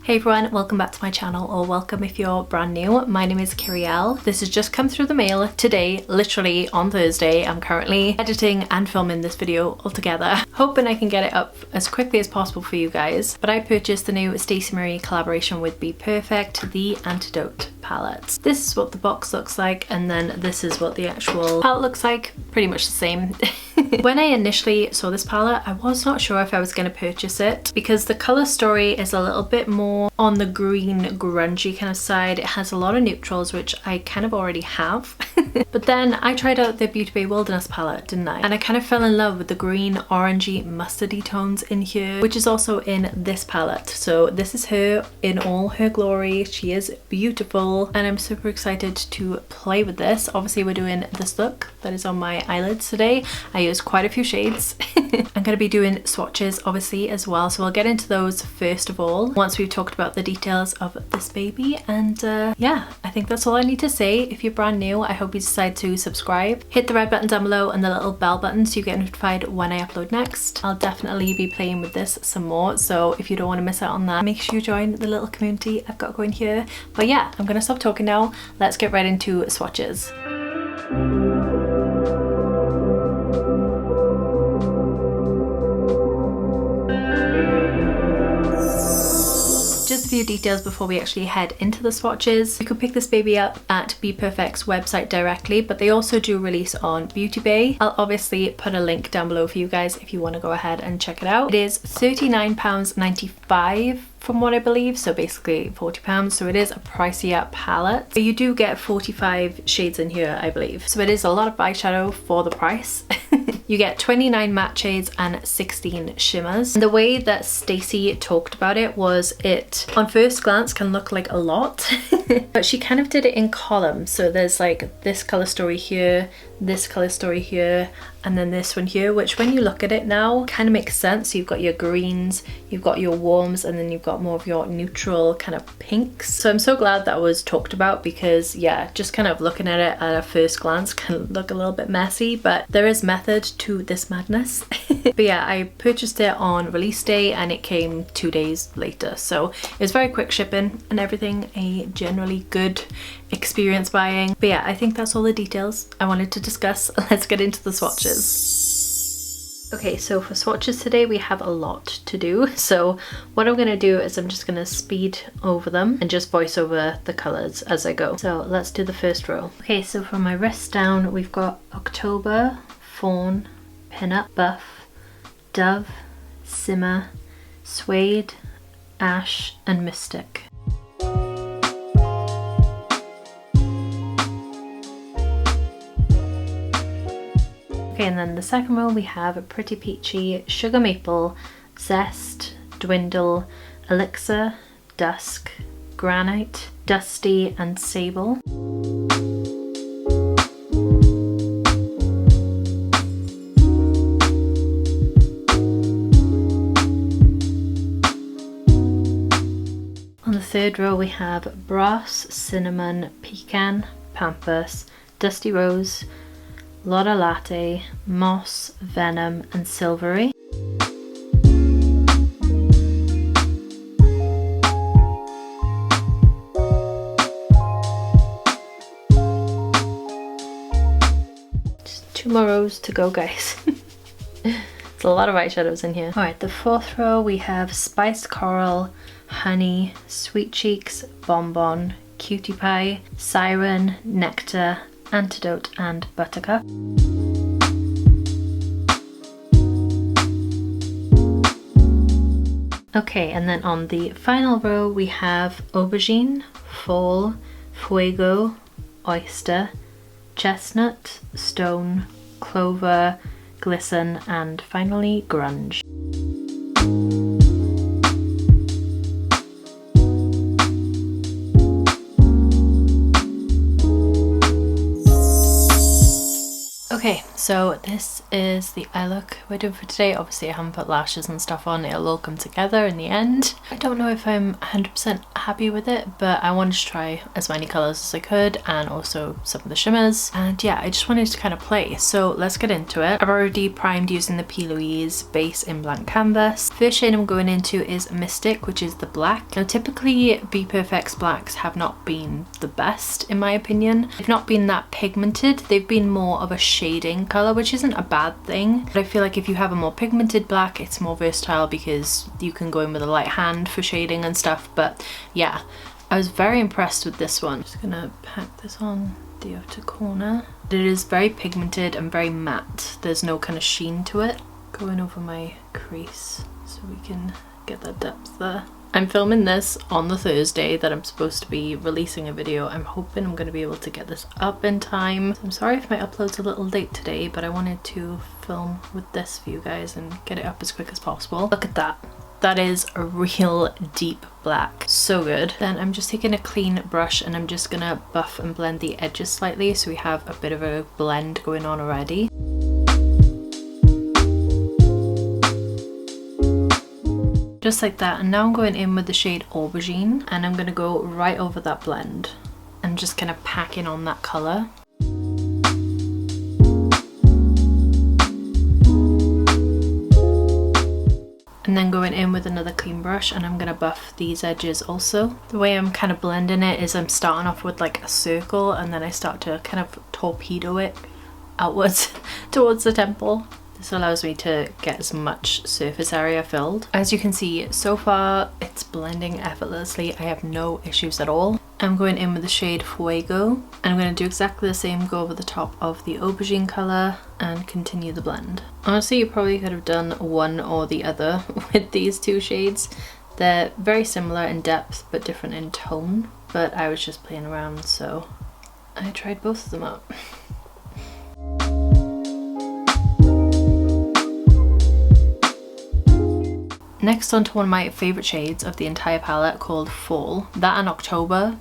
Hey everyone, welcome back to my channel, or welcome if you're brand new. My name is Kyrielle. This has just come through the mail today, literally on Thursday. I'm currently editing and filming this video all together, hoping I can get it up as quickly as possible for you guys. But I purchased the new Stacey Marie collaboration with BPerfect, the Antidote palettes. This is what the box looks like, and then this is what the actual palette looks like. Pretty much the same. When I initially saw this palette, I was not sure if I was going to purchase it because the color story is a little bit more on the green grungy kind of side. It has a lot of neutrals, which I kind of already have. But then I tried out the BeautyBay Wilderness palette, didn't I? And I kind of fell in love with the green orangey mustardy tones in here, which is also in this palette. So this is her in all her glory. She is beautiful and I'm super excited to play with this. Obviously we're doing this look that is on my eyelids today. I used quite a few shades. I'm going to be doing swatches obviously as well, so we'll get into those first of all once we've talked about the details of this baby. And yeah, I think that's all I need to say. If you're brand new, I hope you decide to subscribe, hit the red button down below and the little bell button so you get notified when I upload next. I'll definitely be playing with this some more, so if you don't want to miss out on that, make sure you join the little community I've got going here. But yeah, I'm gonna stop talking now. Let's get right into swatches. Just a few details before we actually head into the swatches. You could pick this baby up at BPerfect's website directly, but they also do release on BeautyBay. I'll obviously put a link down below for you guys if you want to go ahead and check it out. It is £39.95 from what I believe, so basically £40, so it is a pricier palette. But you do get 45 shades in here, I believe, so it is a lot of eyeshadow for the price. You get 29 matte shades and 16 shimmers. And the way that Stacey talked about it was, it on first glance can look like a lot, but she kind of did it in columns. So there's like this color story here, this color story here, and then this one here, which when you look at it now kind of makes sense. So you've got your greens, you've got your warms, and then you've got more of your neutral kind of pinks. So I'm so glad that was talked about because yeah, just kind of looking at it at a first glance can look a little bit messy, but there is method to this madness. But yeah, I purchased it on release day and it came 2 days later, so it was very quick shipping and everything. A generally good experience buying. But yeah, I think that's all the details I wanted to discuss. Let's get into the swatches. Okay, so for swatches today we have a lot to do, so what I'm going to do is I'm just going to speed over them and just voice over the colours as I go. So let's do the first row. Okay, so from my wrist down we've got October, Fawn, Pinup, Buff, Dove, Simmer, Suede, Ash and Mystic. Okay, and then the second row we have a Pretty Peachy, Sugar Maple, Zest, Dwindle, Elixir, Dusk, Granite, Dusty and Sable. On the third row we have Brass, Cinnamon, Pecan, Pampas, Dusty Rose, Lotta Latte, Moss, Venom and Silvery. Just 2 more rows to go, guys. It's a lot of eyeshadows in here. Alright, the fourth row we have Spiced Coral, Honey, Sweet Cheeks, Bonbon, Cutie Pie, Siren, Nectar, Antidote and Buttercup. Okay, and then on the final row we have Aubergine, Fall, Fuego, Oyster, Chestnut, Stone, Clover, Glisten and finally Grunge. Okay, so this is the eye look we're doing for today. Obviously I haven't put lashes and stuff on, it'll all come together in the end. I don't know if I'm 100% happy with it, but I wanted to try as many colours as I could and also some of the shimmers, and yeah, I just wanted to kind of play. So let's get into it. I've already primed using the P. Louise base in blank canvas. First shade I'm going into is Mystic, which is the black. Now typically BPerfect's blacks have not been the best in my opinion. They've not been that pigmented, they've been more of a shading colour, which isn't a bad thing, but I feel like if you have a more pigmented black it's more versatile because you can go in with a light hand for shading and stuff. But yeah, I was very impressed with this one. I'm just gonna pack this on the outer corner. It is very pigmented and very matte, there's no kind of sheen to it. Going over my crease so we can get that depth there. I'm filming this on the Thursday that I'm supposed to be releasing a video. I'm hoping I'm going to be able to get this up in time. I'm sorry if my upload's a little late today, but I wanted to film with this for you guys and get it up as quick as possible. Look at that. That is a real deep black. So good. Then I'm just taking a clean brush and I'm just going to buff and blend the edges slightly so we have a bit of a blend going on already. Just like that, and now I'm going in with the shade Aubergine and I'm going to go right over that blend and just kind of packing on that colour. And then going in with another clean brush and I'm going to buff these edges also. The way I'm kind of blending it is I'm starting off with like a circle and then I start to kind of torpedo it outwards towards the temple. This allows me to get as much surface area filled. As you can see, so far it's blending effortlessly. I have no issues at all. I'm going in with the shade Fuego and I'm going to do exactly the same, go over the top of the aubergine colour and continue the blend. Honestly, you probably could have done one or the other with these two shades. They're very similar in depth but different in tone, but I was just playing around so I tried both of them out. Next onto one of my favourite shades of the entire palette called Fall. That and October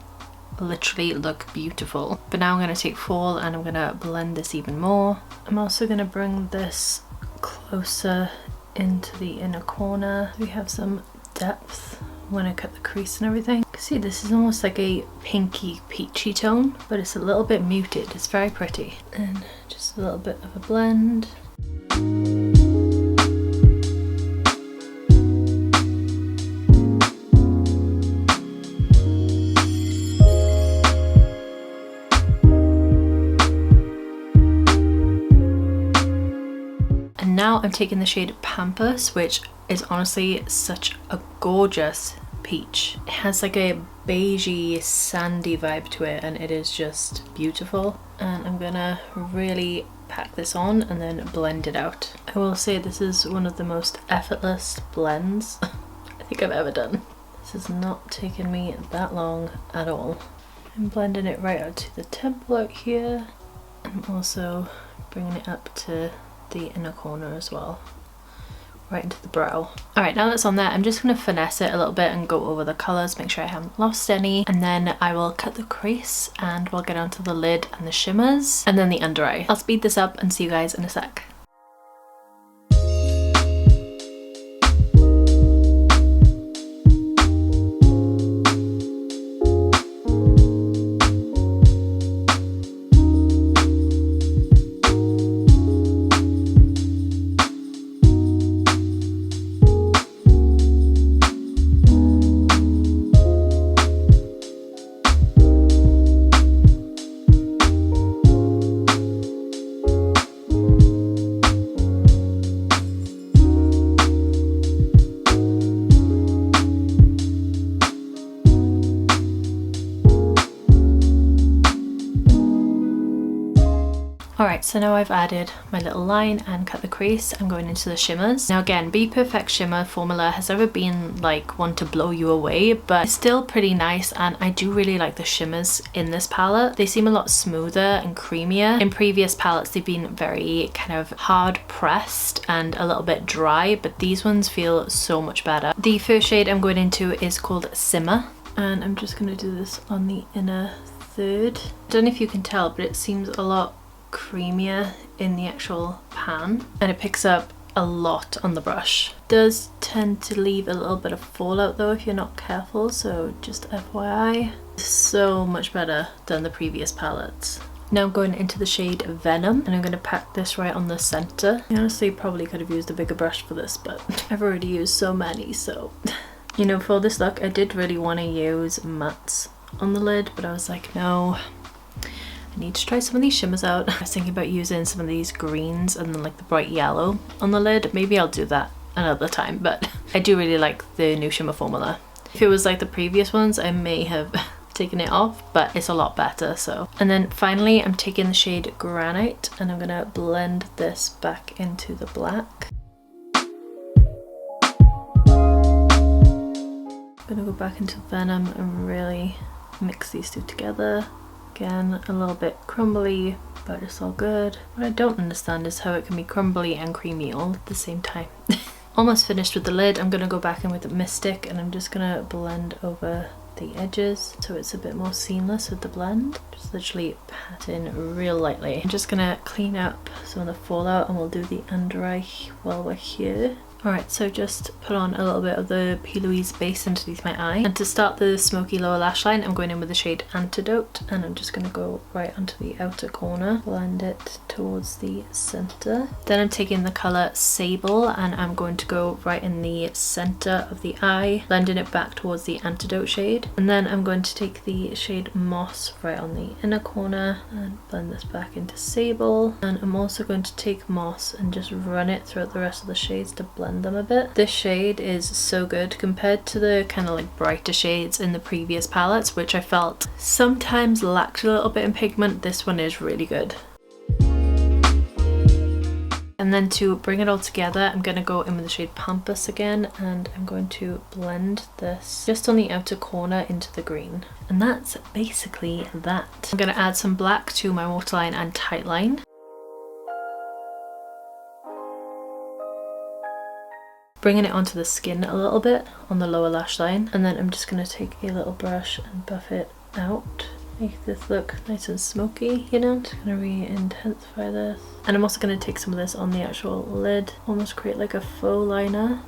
literally look beautiful. But now I'm going to take Fall and I'm going to blend this even more. I'm also going to bring this closer into the inner corner. We have some depth when I cut the crease and everything. You can see this is almost like a pinky peachy tone, but it's a little bit muted. It's very pretty. And just a little bit of a blend. Now I'm taking the shade Pampas, which is honestly such a gorgeous peach. It has like a beigey sandy vibe to it and it is just beautiful. And I'm gonna really pack this on and then blend it out. I will say this is one of the most effortless blends I think I've ever done. This has not taken me that long at all. I'm blending it right out to the temple out here. I'm also bringing it up to the inner corner as well, right into the brow. Alright, now that's on there, I'm just going to finesse it a little bit and go over the colours, make sure I haven't lost any, and then I will cut the crease and we'll get onto the lid and the shimmers and then the under eye. I'll speed this up and see you guys in a sec. Alright, so now I've added my little line and cut the crease. I'm going into the shimmers. Now again, BPerfect shimmer formula has never been like one to blow you away, but it's still pretty nice and I do really like the shimmers in this palette. They seem a lot smoother and creamier. In previous palettes they've been very kind of hard pressed and a little bit dry, but these ones feel so much better. The first shade I'm going into is called Simmer and I'm just going to do this on the inner third. I don't know if you can tell, but it seems a lot creamier in the actual pan, and it picks up a lot on the brush. It does tend to leave a little bit of fallout though if you're not careful, so just FYI. So much better than the previous palettes. Now I'm going into the shade Venom, and I'm going to pack this right on the center. I honestly probably could have used a bigger brush for this, but I've already used so many, so you know, for this look I did really want to use mattes on the lid, but I was like, no, I need to try some of these shimmers out. I was thinking about using some of these greens and then like the bright yellow on the lid. Maybe I'll do that another time, but I do really like the new shimmer formula. If it was like the previous ones, I may have taken it off, but it's a lot better. So, and then finally I'm taking the shade Granite, and I'm gonna blend this back into the black. I'm gonna go back into Venom and really mix these two together. Again, a little bit crumbly, but it's all good. What I don't understand is how it can be crumbly and creamy all at the same time. Almost finished with the lid. I'm gonna go back in with the Mystic, and I'm just gonna blend over the edges so it's a bit more seamless with the blend. Just literally pat in real lightly. I'm just gonna clean up some of the fallout, and we'll do the under eye while we're here. Alright, so just put on a little bit of the P. Louise base underneath my eye. And to start the smoky lower lash line, I'm going in with the shade Antidote, and I'm just going to go right onto the outer corner, blend it towards the center. Then I'm taking the colour Sable, and I'm going to go right in the center of the eye, blending it back towards the Antidote shade. And then I'm going to take the shade Moss right on the inner corner and blend this back into Sable. And I'm also going to take Moss and just run it throughout the rest of the shades to blend them a bit. This shade is so good compared to the kind of like brighter shades in the previous palettes, which I felt sometimes lacked a little bit in pigment. This one is really good. And then to bring it all together, I'm going to go in with the shade Pampas again, and I'm going to blend this just on the outer corner into the green. And that's basically that. I'm going to add some black to my waterline and tightline. Bringing it onto the skin a little bit on the lower lash line, and then I'm just going to take a little brush and buff it out. Make this look nice and smoky, you know? Just going to re-intensify this. And I'm also going to take some of this on the actual lid, almost create like a faux liner.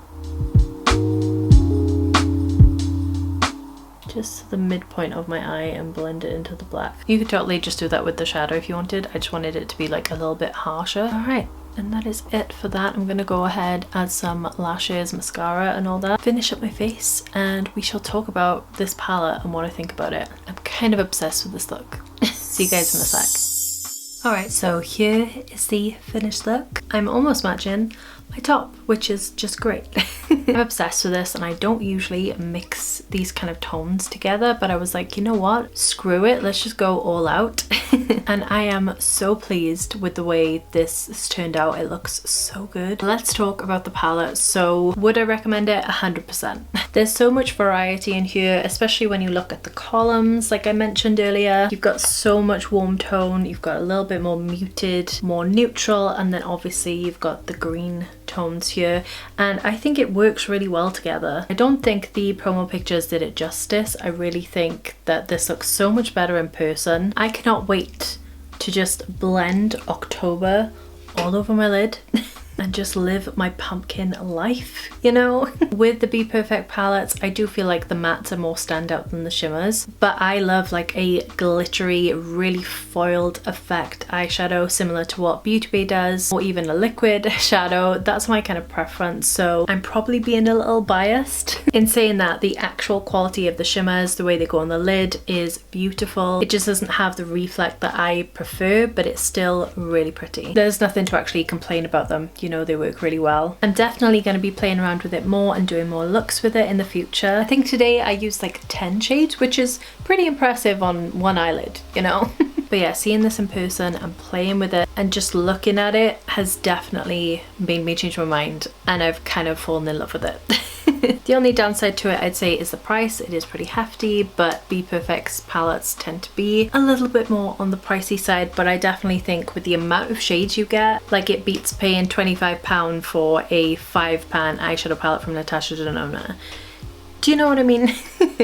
Just to the midpoint of my eye and blend it into the black. You could totally just do that with the shadow if you wanted. I just wanted it to be like a little bit harsher. Alright. And that is it for that. I'm gonna go ahead, add some lashes, mascara and all that, finish up my face, and we shall talk about this palette and what I think about it. I'm kind of obsessed with this look. See you guys in a sec. Alright, so here is the finished look. I'm almost matching my top, which is just great. I'm obsessed with this, and I don't usually mix these kind of tones together, but I was like, you know what? Screw it, let's just go all out. And I am so pleased with the way this has turned out. It looks so good. Let's talk about the palette. So would I recommend it? 100%. There's so much variety in here, especially when you look at the columns. Like I mentioned earlier, you've got so much warm tone, you've got a little bit more muted, more neutral, and then obviously you've got the green tones here, and I think it works really well together. I don't think the promo pictures did it justice. I really think that this looks so much better in person. I cannot wait to just blend October all over my lid and just live my pumpkin life, you know? With the BPerfect palettes, I do feel like the mattes are more standout than the shimmers, but I love like a glittery, really foiled effect eyeshadow similar to what BeautyBay does, or even a liquid shadow. That's my kind of preference, so I'm probably being a little biased in saying that the actual quality of the shimmers, the way they go on the lid, is beautiful. It just doesn't have the reflect that I prefer, but it's still really pretty. There's nothing to actually complain about them, you know, they work really well. I'm definitely going to be playing around with it more and doing more looks with it in the future. I think today I used like 10 shades, which is pretty impressive on one eyelid, you know? But yeah, seeing this in person and playing with it and just looking at it has definitely made me change my mind, and I've kind of fallen in love with it. The only downside to it, I'd say, is the price. It is pretty hefty, but BPerfect's palettes tend to be a little bit more on the pricey side, but I definitely think with the amount of shades you get, like it beats paying £25 for a £5 eyeshadow palette from Natasha Denona. Do you know what I mean?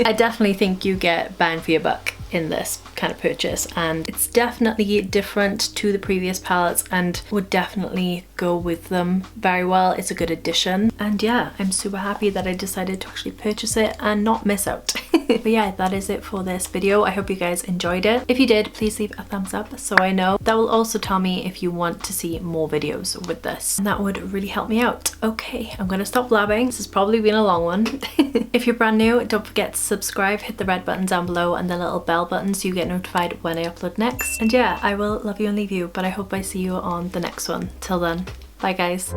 I definitely think you get bang for your buck. in this kind of purchase, and it's definitely different to the previous palettes and would definitely go with them very well. It's a good addition, and yeah, I'm super happy that I decided to actually purchase it and not miss out. But yeah, that is it for this video. I hope you guys enjoyed it. If you did, please leave a thumbs up so I know. That will also tell me if you want to see more videos with this, and that would really help me out. Okay, I'm gonna stop blabbing. This has probably been a long one. If you're brand new, don't forget to subscribe, hit the red button down below and the little bell button so you get notified when I upload next. And yeah, I will love you and leave you, but I hope I see you on the next one. Till then, bye guys.